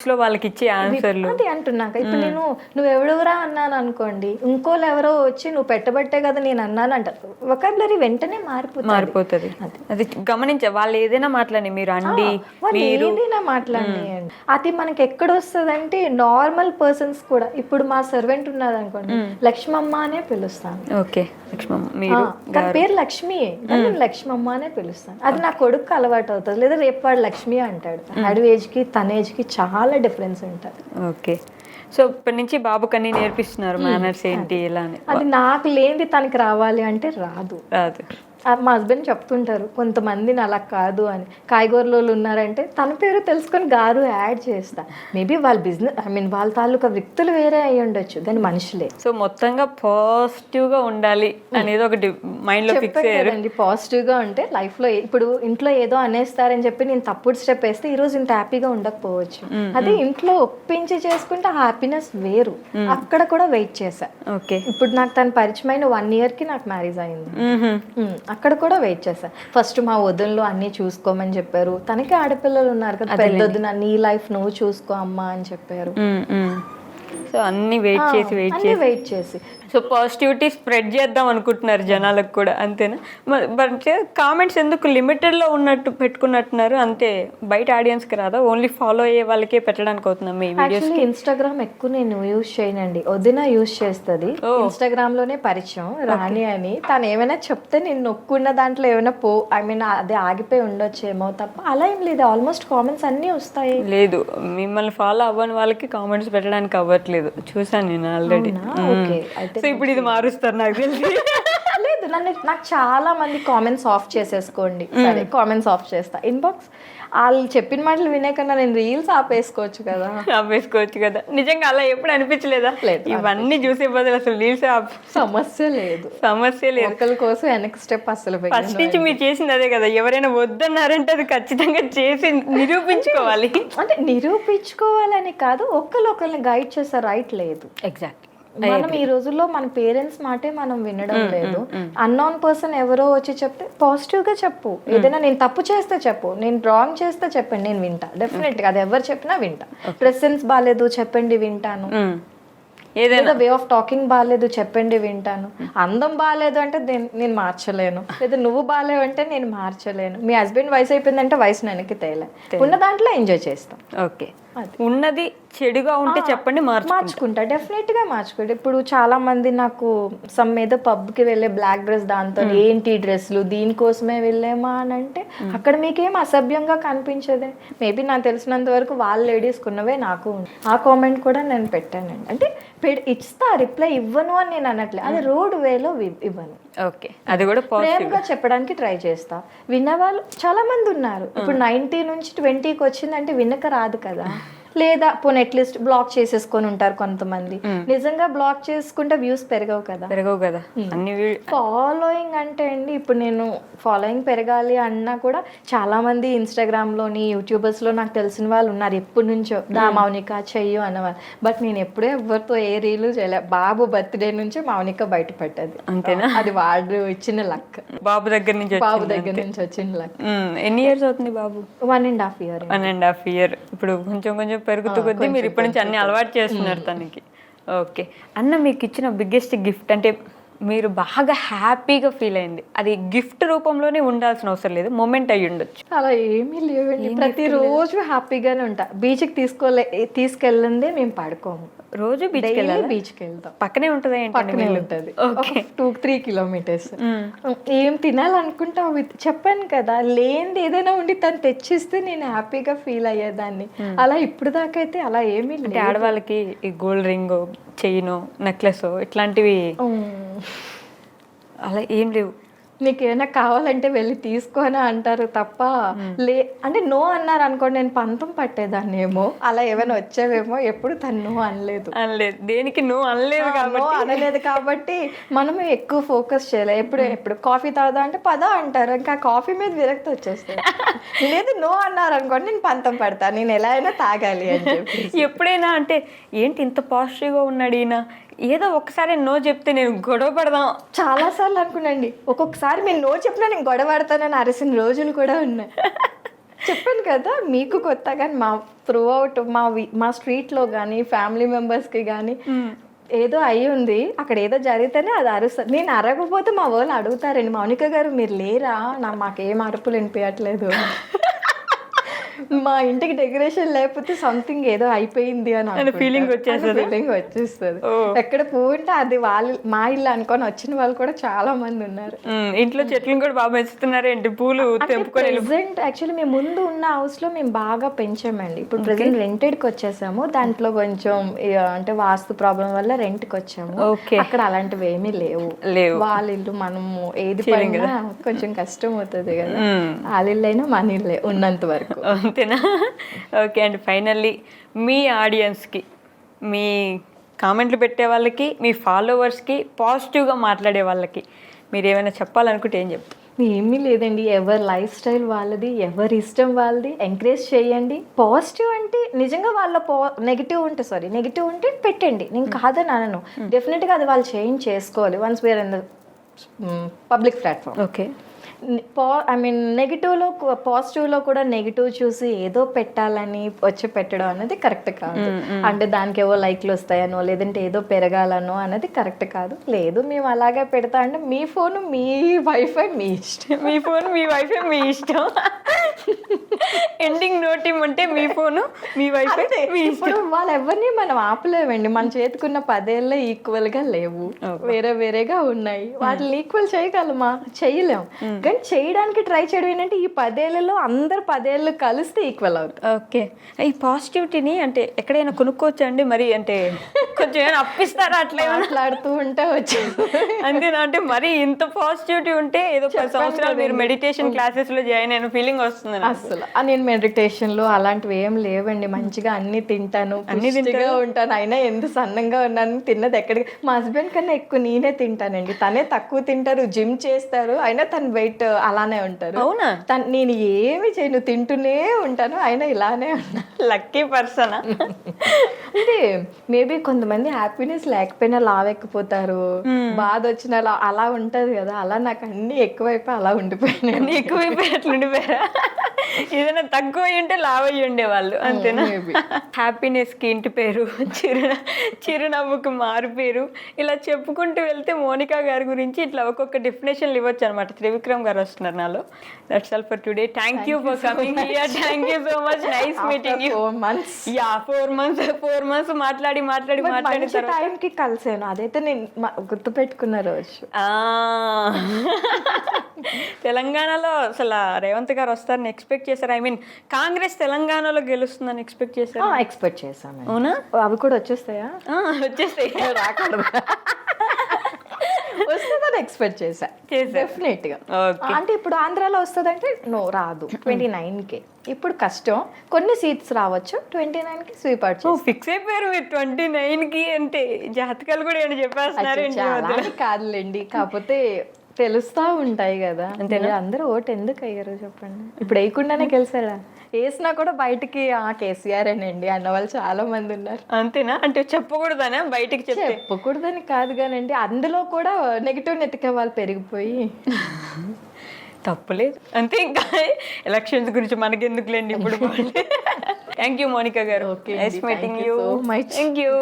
లో వాళ్ళకి ఇచ్చే ఆన్సర్లు అది అంటున్నాక ఇప్పుడు నేను నువ్వెవడెవరా అన్నాను అనుకోండి, ఇంకోళ్ళు ఎవరో వచ్చి నువ్వు పెట్టబట్టే కదా నేను అన్నాను అంటారు. వొకాబులరీ వెంటనే మారిపోతుంది. అది గమనించే వాళ్ళు ఏదైనా మాట్లాడి మీరు అండి వాళ్ళు ఏదైనా మాట్లాడి అది మనకి ఎక్కడ వస్తుంది అంటే నార్మల్ పర్సన్స్ కూడా. ఇప్పుడు మా సర్వెంట్ ఉన్నది అనుకోండి, లక్ష్మమ్మ అనే పిలుస్తాను. ఓకే లక్ష్మమ్మ, మీరు తన పేరు లక్ష్మియే, నేను లక్ష్మమ్మ అనే పిలుస్తాను. అది నా కొడుకు అలవాటు అవుతుంది. లేదా రేపు వాడు లక్ష్మి అంటాడు. ఆడి ఏజ్ కి తన ఏజ్ కి చాలా డిఫరెన్స్ ఉంటుంది. ఓకే. సో ఇప్పటి నుంచి బాబుకి అన్ని నేర్పిస్తున్నారు మేనర్స్ ఏంటి ఎలా అని. అది నాకు లేనిది తనకి రావాలి అంటే రాదు. మా హస్బెండ్ చెప్తుంటారు కొంతమందిని అలా కాదు అని. కాయగూరలు ఉన్నారంటే తన పేరు తెలుసుకొని గారు యాడ్ చేస్తా. మేబీ వాళ్ళ బిజినెస్ వాళ్ళ తాలూకా వ్యక్తులు వేరే అయ్యి ఉండొచ్చు కానీ మనుషులే. సో మొత్తంగా పాజిటివ్ గా ఉండాలి అనేది ఒకటి మైండ్ లో ఫిక్స్ అయ్యారండి. పాజిటివ్ గా ఉంటే లైఫ్ లో ఇప్పుడు ఇంట్లో ఏదో అనేస్తారని చెప్పి నేను తప్పుడు స్టెప్ వేస్తే ఈ రోజు ఇంత హ్యాపీగా ఉండకపోవచ్చు. అదే ఇంట్లో ఒప్పించి చేసుకుంటే హ్యాపీనెస్ వేరు. అక్కడ కూడా వెయిట్ చేశా. ఓకే. ఇప్పుడు నాకు తను పరిచయమైన 1 year కి నాకు మ్యారేజ్ అయింది. అక్కడ కూడా వెయిట్ చేశా. ఫస్ట్ మా వదినలు అన్ని చూసుకోమని చెప్పారు. తనకి ఆడపిల్లలు ఉన్నారు కదా, పెద్దొద్దున నీ లైఫ్ నువ్వు చూసుకో అమ్మా అని చెప్పారు. సో అన్ని వెయిట్ చేసి సో పాజిటివిటీ స్ప్రెడ్ చేద్దాం అనుకుంటున్నారు జనాలకు కూడా, అంతేనా? బట్ కామెంట్స్ ఎందుకు లిమిటెడ్లో ఉన్నట్టు పెట్టుకున్నట్టున్నారు, అంతే బయట ఆడియన్స్కి రాదా? ఓన్లీ ఫాలో అయ్యే వాళ్ళకే పెట్టడానికి అవుతున్నాం మీ వీడియోస్? ఇన్స్టాగ్రామ్ ఎక్కువ నేను యూజ్ చేయనండి, వదిన యూజ్ చేస్తుంది. ఇన్స్టాగ్రామ్ లోనే పరిచయం రాణి అని. తను ఏమైనా చెప్తే నేను నొక్కున్న దాంట్లో ఏమైనా అది ఆగిపోయి ఉండొచ్చేమో తప్ప అలా ఏం లేదు. ఆల్మోస్ట్ కామెంట్స్ అన్నీ వస్తాయి. లేదు, మిమ్మల్ని ఫాలో అవ్వని వాళ్ళకి కామెంట్స్ పెట్టడానికి అవ్వట్లేదు, చూసాను నేను ఆల్రెడీ. సో ఇప్పుడు ఇది మారుస్తారు నాకు తెలిసి. లేదు, నాకు చాలా మంది కామెంట్స్ ఆఫ్ చేసేసుకోండి. సరే కామెంట్స్ ఆఫ్ చేస్తా. ఇన్బాక్స్ వాళ్ళు చెప్పిన మాటలు వినే కన్నా నేను రీల్స్ ఆపేసుకోవచ్చు కదా. నిజంగా అలా ఎప్పుడు అనిపించలేదా? ఇవన్నీ చూసే బదులు అసలు రీల్స్ సమస్య లేదు. ఒకరి కోసం వెనక్కి స్టెప్ అసలు ఫస్ట్ నుంచి మీరు చేసింది అదే కదా. ఎవరైనా వద్దన్నారంటే అది ఖచ్చితంగా చేసి నిరూపించుకోవాలి. అంటే నిరూపించుకోవాలని కాదు, ఒకరిని గైడ్ చేసే రైట్ లేదు. ఎగ్జాక్ట్. మనం ఈ రోజుల్లో మన పేరెంట్స్ మాటే మనం వినడం లేదు. అన్నోన్ పర్సన్ ఎవరో వచ్చి చెప్తే పాజిటివ్ గా చెప్పు. ఏదైనా నేను తప్పు చేస్తే చెప్పు, నేను రాంగ్ చేస్తే చెప్పండి, నేను వింటా. డెఫినెట్ గా అది ఎవరు చెప్పినా వింటా. ప్రెసెన్స్ బాగాలేదు చెప్పండి, వింటాను. ఏదైనా వే ఆఫ్ టాకింగ్ బాగాలేదు చెప్పండి, వింటాను. అందం బాగాలేదు అంటే నేను మార్చలేను, లేదా నువ్వు బాగాలేవు అంటే నేను మార్చలేను. మీ హస్బెండ్ వయసు అయిపోయిందంటే వయసు వెనక్కి తేలే. ఉన్న దాంట్లో ఎంజాయ్ చేస్తాం. ఓకే. ఉన్నది చెడుగా ఉంటే చెప్పండి, మార్చుకుంటా. డెఫినెట్ గా మార్చుకుంటా. ఇప్పుడు చాలా మంది నాకు సమ్ ఏదో పబ్ కి వెళ్ళే బ్లాక్ డ్రెస్, దాంతో ఏంటి డ్రెస్లు దీనికోసమే వెళ్ళేమా అని అంటే అక్కడ మీకేం అసభ్యంగా కనిపించదే. మేబీ నాకు తెలిసినంత వరకు వాళ్ళ లేడీస్ కున్నవే నాకు. ఆ కామెంట్ కూడా నేను పెట్టానండి. అంటే ఇస్తా, రిప్లై ఇవ్వను అని నేను అనట్లే, అది రోడ్ వేలో ఇవ్వను. ఓకే, అది కూడా ప్రేమగా చెప్పడానికి ట్రై చేస్తా. విన్నవాళ్ళు చాలా మంది ఉన్నారు. ఇప్పుడు 90 నుంచి 20కి వచ్చిందంటే వినక రాదు కదా. లేదా పోనీ అట్లీస్ట్ బ్లాక్ చేసేసుకొని ఉంటారు కొంతమంది. నిజంగా బ్లాక్ చేసుకుంటే వ్యూస్ పెరగవు కదా. ఫాలోయింగ్ అంటే అండి, ఇప్పుడు నేను ఫాలోయింగ్ పెరగాలి అన్నా కూడా చాలా మంది ఇన్స్టాగ్రామ్ లోని యూట్యూబర్స్ లో నాకు తెలిసిన వాళ్ళు ఉన్నారు ఎప్పటి నుంచో. మౌనిక చెయ్యు అన్నవాళ్ళు. బట్ నేను ఎప్పుడూ ఎవరితో ఏ రీలు చేయలే. బాబు బర్త్డే నుంచి మౌనిక బయటపడ్డది. అంతేనా? అది వాడు ఇచ్చిన లక్. బాబు దగ్గర నుంచి వచ్చిన లక్. ఎన్ని ఇయర్స్ అవుతుంది బాబు? 1.5 years. 1.5 years. ఇప్పుడు కొంచెం పెరుగుతూ కొద్దీ మీరు ఇప్పటి నుంచి అన్ని అలవాటు చేస్తున్నారు తనకి. ఓకే. అన్న మీకు ఇచ్చిన బిగ్గెస్ట్ గిఫ్ట్ అంటే మీరు బాగా హ్యాపీగా ఫీల్ అయింది, అది గిఫ్ట్ రూపంలోనే ఉండాల్సిన అవసరం లేదు, మొమెంట్ అయ్యి ఉండొచ్చు. అలా ఏమీ లేవండి. ప్రతిరోజు హ్యాపీగానే ఉంటా. బీచ్కి తీసుకెళ్ళందే మేము పడుకోము. రోజు బీచ్కి వెళ్తాం. పక్కనే ఉంటుంది. 2-3 kilometers. ఏం తినాలనుకుంటా చెప్పాను కదా, లేనిది ఏదైనా ఉండి తను తెచ్చిస్తే నేను హ్యాపీగా ఫీల్ అయ్యేదాన్ని. అలా ఇప్పుడు దాకా అయితే అలా ఏమీ లేదు. ఆడవాళ్ళకి ఈ గోల్డ్ రింగ్, చైన్, నెక్లెస్ ఇట్లాంటివి అలా ఏం లేవు. నీకు ఏమైనా కావాలంటే వెళ్ళి తీసుకోని అంటారు తప్ప అంటే నో అన్నారు అనుకోండి, నేను పంతం పట్టేదాన్ని ఏమో. అలా ఏమైనా వచ్చేవేమో. ఎప్పుడు తను నో అనలేదు. దేనికి నో అనలేదు కాబట్టి మనము ఎక్కువ ఫోకస్ చేయలేదు. ఎప్పుడు కాఫీ తాగుదా అంటే పదా అంటారు, ఇంకా కాఫీ మీద విరక్తి వచ్చేస్తుంది. లేదు నో అన్నారు అనుకోండి, నేను పంతం పడతాను, నేను ఎలా అయినా తాగాలి అని చెప్పి. ఎప్పుడైనా అంటే ఏంటి ఇంత పాజిటివ్గా ఉన్నాడు ఈయన, ఏదో ఒకసారి నో చెప్తే నేను గొడవ పడదాం చాలాసార్లు అనుకున్నాండి. ఒక్కొక్కసారి మీరు నో చెప్పినా నేను గొడవ పడతానని అరిసిన రోజులు కూడా ఉన్నాయి. చెప్పాను కదా మీకు కొత్త, కానీ మా త్రూ అవుట్ మా స్ట్రీట్లో కానీ ఫ్యామిలీ మెంబర్స్కి కానీ ఏదో అయ్యి ఉంది, అక్కడ ఏదో జరిగితేనే అది అరుస్తారు. నేను అరగకపోతే మా వాళ్ళు అడుగుతారండి, మౌనిక గారు మీరు లేరా, మాకేం అరుపులు వినిపించట్లేదు, మా ఇంటికి డెకరేషన్ లేకపోతే సంథింగ్ ఏదో అయిపోయింది అని ఫీలింగ్ వచ్చేస్తుంది. ఎక్కడ పువ్వు ఉంటే అది మా ఇల్లు అనుకొని వచ్చిన వాళ్ళు కూడా చాలా మంది ఉన్నారు. ఇంట్లో చెట్లను కూడా బాగా పెంచుతున్నారు ఏంటి, పూలు తెంపుకొని. ప్రెసెంట్ యాక్చువల్లీ మేము ముందు ఉన్న హౌస్ లో మేము బాగా పెంచామండి. ఇప్పుడు ప్రెసెంట్ రెంటెడ్ కి వచ్చేసాము. దాంట్లో కొంచెం అంటే వాస్తు ప్రాబ్లం వల్ల రెంట్ కి వచ్చాము. అక్కడ అలాంటివి ఏమీ లేవు. వాళ్ళ ఇల్లు మనము ఏది పైన కొంచెం కష్టం అవుతుంది కదా, వాళ్ళ ఇల్లు అయినా మన ఇల్లే ఉన్నంత వరకు. అంతేనా? ఓకే అండి, ఫైనల్లీ మీ ఆడియన్స్కి, మీ కామెంట్లు పెట్టే వాళ్ళకి, మీ ఫాలోవర్స్కి, పాజిటివ్గా మాట్లాడే వాళ్ళకి మీరు ఏమైనా చెప్పాలనుకుంటే ఏం చెప్తారు? ఏమీ లేదండి, ఎవరి లైఫ్ స్టైల్ వాళ్ళది, ఎవరి ఇష్టం వాళ్ళది, ఎంకరేజ్ చేయండి. పాజిటివ్ అంటే నిజంగా వాళ్ళ నెగిటివ్ ఉంటే పెట్టండి, నేను కాదని అనను. డెఫినెట్గా అది వాళ్ళు చేంజ్ చేసుకోవాలి once where in the public platform. Okay, I mean నెగిటివ్లో పాజిటివ్లో కూడా నెగిటివ్ చూసి ఏదో పెట్టాలని వచ్చి పెట్టడం అనేది కరెక్ట్ కాదు. అంటే దానికి ఏవో లైక్లు వస్తాయనో లేదంటే ఏదో పెరగాలనో అనేది కరెక్ట్ కాదు. లేదు మేము అలాగే పెడతా అంటే మీ ఫోన్ మీ వైఫై మీ ఇష్టం, మీ ఫోన్ మీ వైఫై మీ ఇష్టం. ఎండింగ్ నోట్ ఇమ్మంటే మీ ఫోను మీ వైఫై మీ ఇష్టం. ఇప్పుడు వాళ్ళు ఎవరిని మనం ఆపలేమండి. మన చేతికున్న 10 ఏళ్ళే ఈక్వల్గా లేవు, వేరే వేరేగా ఉన్నాయి. వాటిని ఈక్వల్ చేయగలమా? చేయలేం. కానీ చేయడానికి ట్రై చేయడం ఏంటంటే ఈ 10 ఏళ్లలో అందరు 10 ఏళ్ళు కలిస్తే ఈక్వల్ అవుతుంది. ఓకే, ఈ పాజిటివిటీని అంటే ఎక్కడైనా కొనుక్కోవచ్చా అండి? మరి అంటే కొంచెం ఏమైనా అప్పిస్తారా? అట్లా మాట్లాడుతూ ఉంటే వచ్చి అంతేనా? అంటే మరి ఇంత పాజిటివిటీ ఉంటే ఏదో 10 సంవత్సరాలు మీరు మెడిటేషన్ క్లాసెస్ లో జాయిన్ అయిన ఫీలింగ్ వస్తుంది. అసలు నేను మెడిటేషన్ లో అలాంటివి ఏం లేవండి. మంచిగా అన్ని తింటాను, అన్ని తింటగా ఉంటాను. అయినా ఎంత సన్నంగా ఉన్నాను, తిన్నది ఎక్కడికి. మా హస్బెండ్ కన్నా ఎక్కువ నేనే తింటానండి. తనే తక్కువ తింటారు, జిమ్ చేస్తారు, అయినా తన వెయిట్ అలానే ఉంటారు. అవునా? నేను ఏమి చేయను, తింటూనే ఉంటాను, అయినా ఇలానే ఉంటాను. Lucky person. అంటే మేబీ కొంతమంది హ్యాపీనెస్ లేకపోయినా లావెక్కిపోతారు, బాధ వచ్చిన అలా ఉంటది కదా. అలా నాకు అన్ని ఎక్కువైపోయి అలా ఉండిపోయినాయి. ఎక్కువైపోయి అట్లా ఉండిపోయారా? ఏదైనా తక్కువ ఉంటే లావ్ అయ్యి ఉండేవాళ్ళు, అంతేనా? హ్యాపీనెస్ కి ఇంటి పేరు, చిరునవ్వుకు మారు పేరు, ఇలా చెప్పుకుంటూ వెళ్తే మోనికా గారి గురించి ఇట్లా ఒక్కొక్క డెఫినేషన్లు ఇవ్వచ్చు అనమాట. త్రివిక్రమ్ గారు వస్తున్నారు నాలో. That's all for today. Thank you for coming here. Thank you so much. Nice meeting you. 4 months మాట్లాడి టైంకి కలిసాను. అదైతే నేను గుర్తు పెట్టుకున్న రోజు. తెలంగాణలో అసలు రేవంత్ గారు వస్తారని ఎక్స్పెక్ట్ చేశారు? ఐ మీన్ కాంగ్రెస్ తెలంగాణలో గెలుస్తుందని ఎక్స్పెక్ట్ చేశారు? ఎక్స్పెక్ట్ చేశాను. అవునా? అవి కూడా వచ్చేస్తాయా? వచ్చేస్తాయి. రాకూడదు, వస్తుందని ఎక్స్పెక్ట్ చేశా డెఫినెట్ గా. అంటే ఇప్పుడు ఆంధ్రాలో వస్తుందంటే రాదు 29కి. ఇప్పుడు కష్టం, కొన్ని సీట్స్ రావచ్చు. 29కి స్వీప్ అవుట్. ఫిక్స్ అయిపోయారు మీరు 29కి అంటే? జాతకాలు కూడా ఏమైనా చెప్పేస్తున్నారు? కాదులేండి, కాకపోతే తెలుస్తా ఉంటాయి కదా. అంతేనా? అందరూ ఓటు ఎందుకు అయ్యారు చెప్పండి? ఇప్పుడు వేయకుండానే గెలిచారా? వేసినా కూడా బయటికి కేసీఆర్ అనండి అన్న వాళ్ళు చాలా మంది ఉన్నారు. అంతేనా? అంటే చెప్పకూడదనా? బయటికి చెప్పకూడదని కాదు కానండి, అందులో కూడా నెగిటివ్ నెతికే వాళ్ళు పెరిగిపోయి తప్పులేదు అంతే. ఇంకా ఎలక్షన్స్ గురించి మనకెందుకులేండి ఇప్పుడు. థ్యాంక్ యూ మోనికా గారు. Nice meeting you. Thank you.